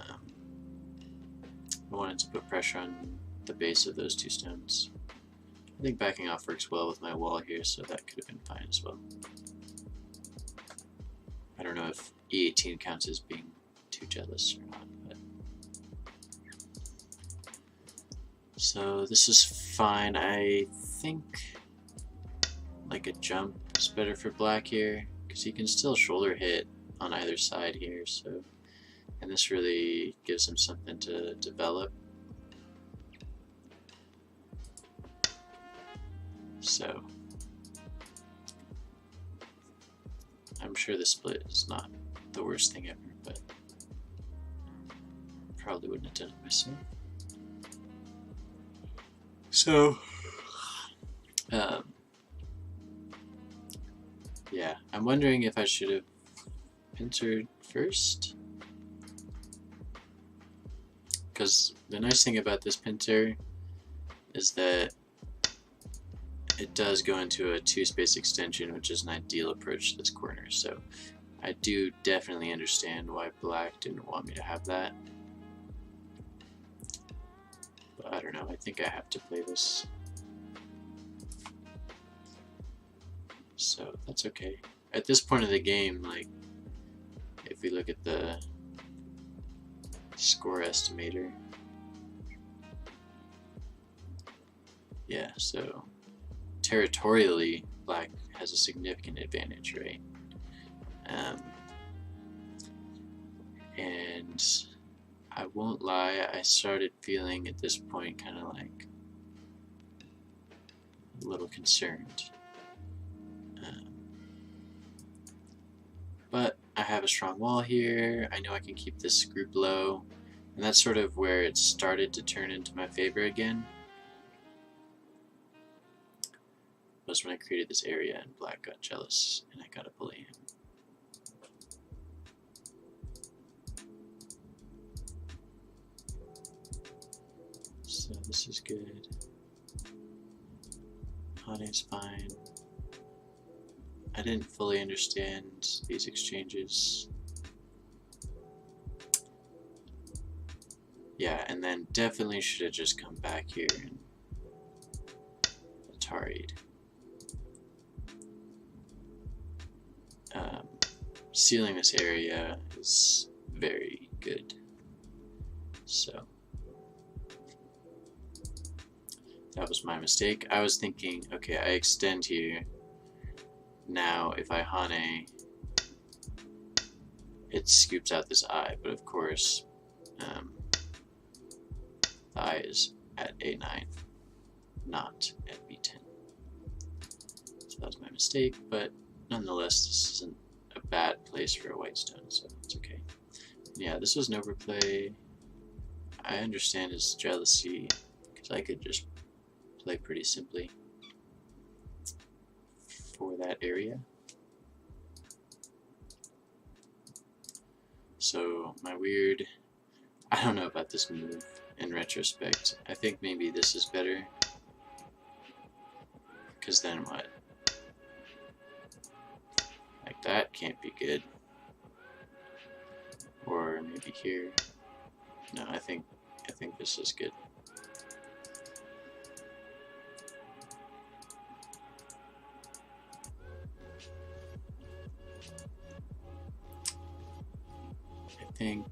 wanted to put pressure on the base of those two stones. I think backing off works well with my wall here, so that could have been fine as well. I don't know if E18 counts as being too jealous or not, but so this is fine. I think like a jump is better for black here, because he can still shoulder hit on either side here, so, and this really gives him something to develop. So I'm sure the split is not the worst thing ever, but probably wouldn't have done it myself. So yeah, I'm wondering if I should have pincered first, because the nice thing about this pincer is that it does go into a 2-space extension, which is an ideal approach to this corner. So I do definitely understand why black didn't want me to have that, but I don't know, I think I have to play this. So that's okay. At this point of the game, like, if we look at the score estimator, yeah, so territorially, black has a significant advantage, right? And I won't lie, I started feeling at this point kind of like a little concerned. But I have a strong wall here. I know I can keep this group low, and that's sort of where it started to turn into my favor again. Was when I created this area and black got jealous and I got to bully him. So this is good. Hane's fine. I didn't fully understand these exchanges. Yeah, and then definitely should have just come back here and Atari'd. Sealing this area is very good. So that was my mistake. I was thinking, okay, I extend here. Now if I Hane, it scoops out this eye, but of course the eye is at A9, not at B10. So that was my mistake, but nonetheless this isn't a bad place for a white stone, so it's okay. Yeah, this was an overplay. I understand his jealousy, because I could just play pretty simply for that area. So my weird, I don't know about this move in retrospect. I think maybe this is better, because then what? Like that can't be good. Or maybe here. No, I think this is good. I think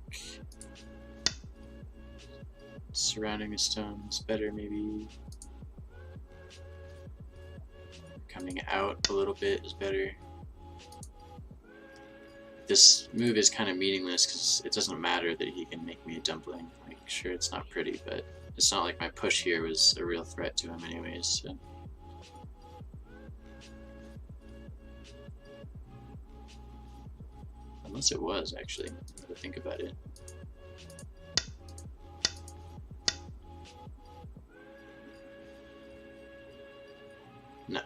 surrounding a stone is better, maybe. Coming out a little bit is better. this move is kind of meaningless because it doesn't matter that he can make me a dumpling. Like, sure, it's not pretty, but it's not like my push here was a real threat to him anyways, so. Unless it was, actually, now to think about it. No.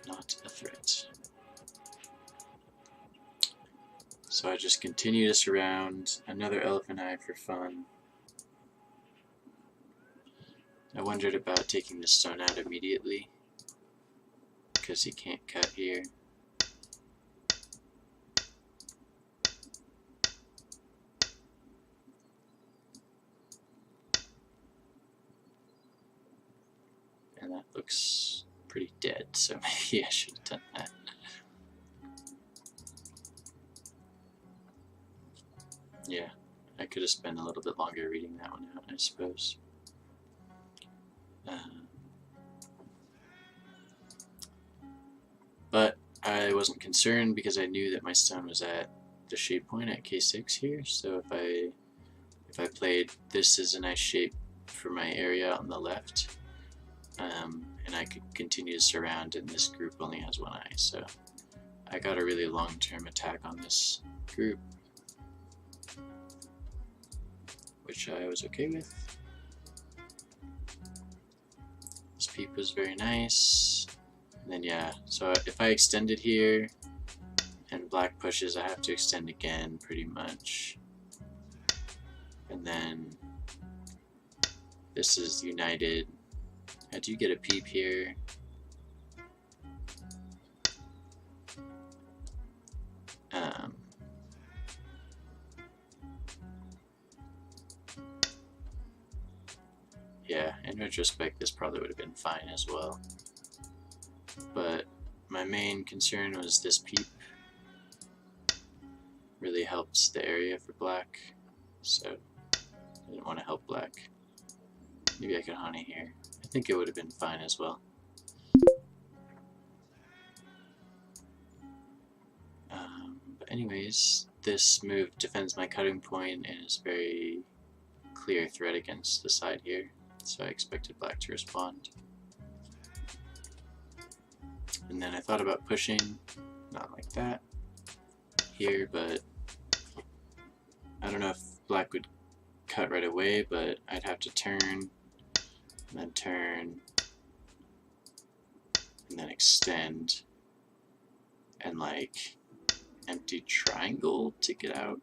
Not a threat. So I just continue to surround another elephant eye for fun. I wondered about taking the stone out immediately, because he can't cut here. And that looks pretty dead, so maybe I should have done that. Yeah, I could have spent a little bit longer reading that one out, I suppose. But I wasn't concerned because I knew that my stone was at the shape point at K6 here, so if I played this as a nice shape for my area on the left, and I could continue to surround, and this group only has one eye, so I got a really long-term attack on this group, which I was okay with. This peep was very nice. And then yeah, so if I extend it here and black pushes, I have to extend again pretty much. And then this is united. I do get a peep here. Yeah, in retrospect, this probably would have been fine as well. But my main concern was this peep really helps the area for black, so I didn't want to help black. Maybe I could honey here. I think it would have been fine as well. But anyways, this move defends my cutting point and is very clear threat against the side here, so I expected black to respond. And then I thought about pushing, not like that, here, but I don't know if black would cut right away, but I'd have to turn, and then turn, and then extend, and like empty triangle to get out,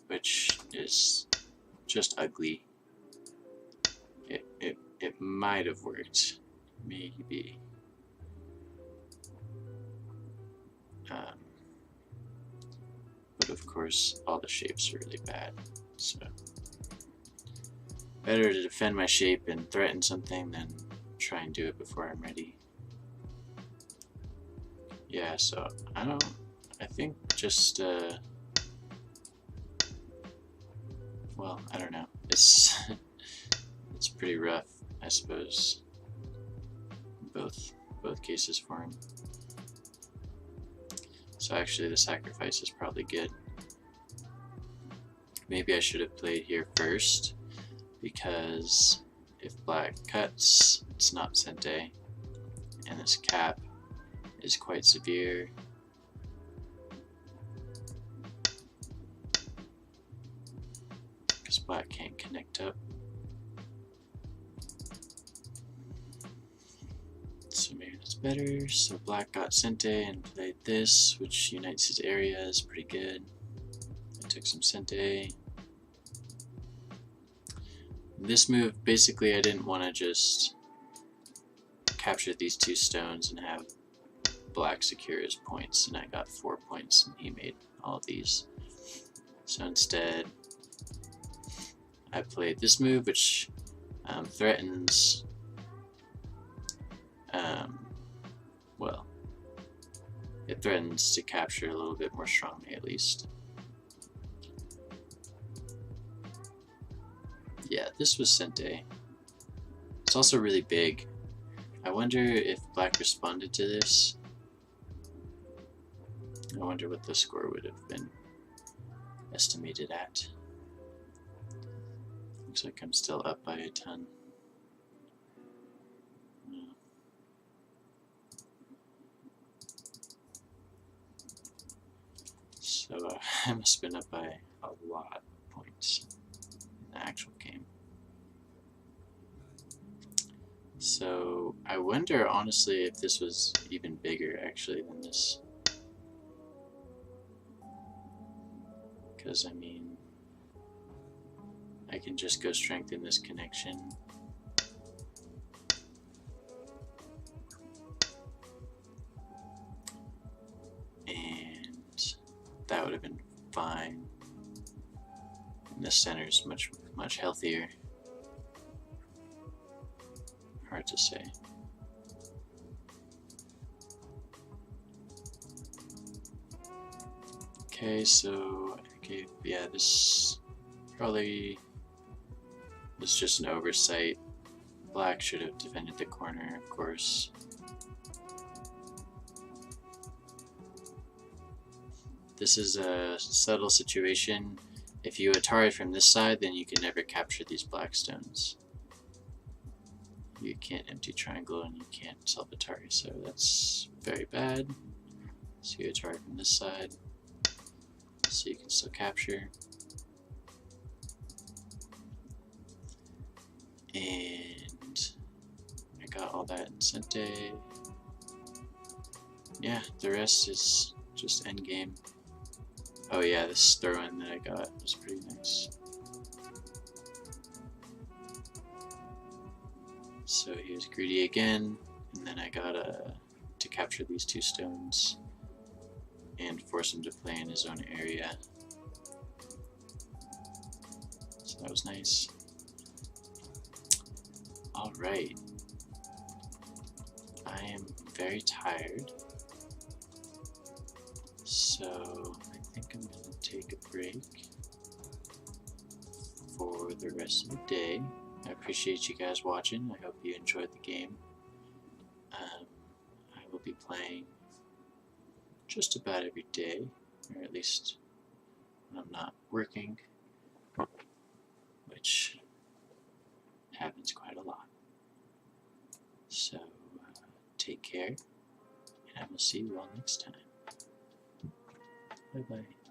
which is just ugly. It might have worked. Maybe. But of course, all the shapes are really bad, so better to defend my shape and threaten something than try and do it before I'm ready. Yeah, so I think just well, I don't know. It's pretty rough, I suppose. Both cases for him. So actually the sacrifice is probably good. Maybe I should have played here first, because if black cuts, it's not Sente, and this cap is quite severe. Because black can't connect up. So maybe that's better. So black got Sente and played this, which unites his area, is pretty good. I took some Sente. This move, basically I didn't want to just capture these two stones and have black secure his points, and I got 4 points and he made all of these. So instead I played this move, which threatens well, it threatens to capture a little bit more strongly, at least. Yeah, this was Sente. It's also really big. I wonder if black responded to this. I wonder what the score would have been estimated at. Looks like I'm still up by a ton. So I must have been up by a lot of points in the actual game. So I wonder honestly if this was even bigger actually than this. Because I mean, I can just go strengthen this connection. And that would have been fine. And the center is much healthier. Hard to say. Okay, so okay, yeah, this probably was just an oversight. Black should have defended the corner, of course. This is a subtle situation. If you Atari from this side, then you can never capture these black stones. You can't empty triangle and you can't self-Atari, so that's very bad. So you Atari from this side, so you can still capture. And I got all that in Sente. Yeah, the rest is just endgame. Oh yeah, this throw-in that I got was pretty nice. So he was greedy again, and then I got to capture these two stones and force him to play in his own area. So that was nice. Alright. I am very tired. So I think I'm going to take a break for the rest of the day. I appreciate you guys watching. I hope you enjoyed the game. I will be playing just about every day, or at least when I'm not working, which happens quite a lot. So take care, and I will see you all next time. Bye bye.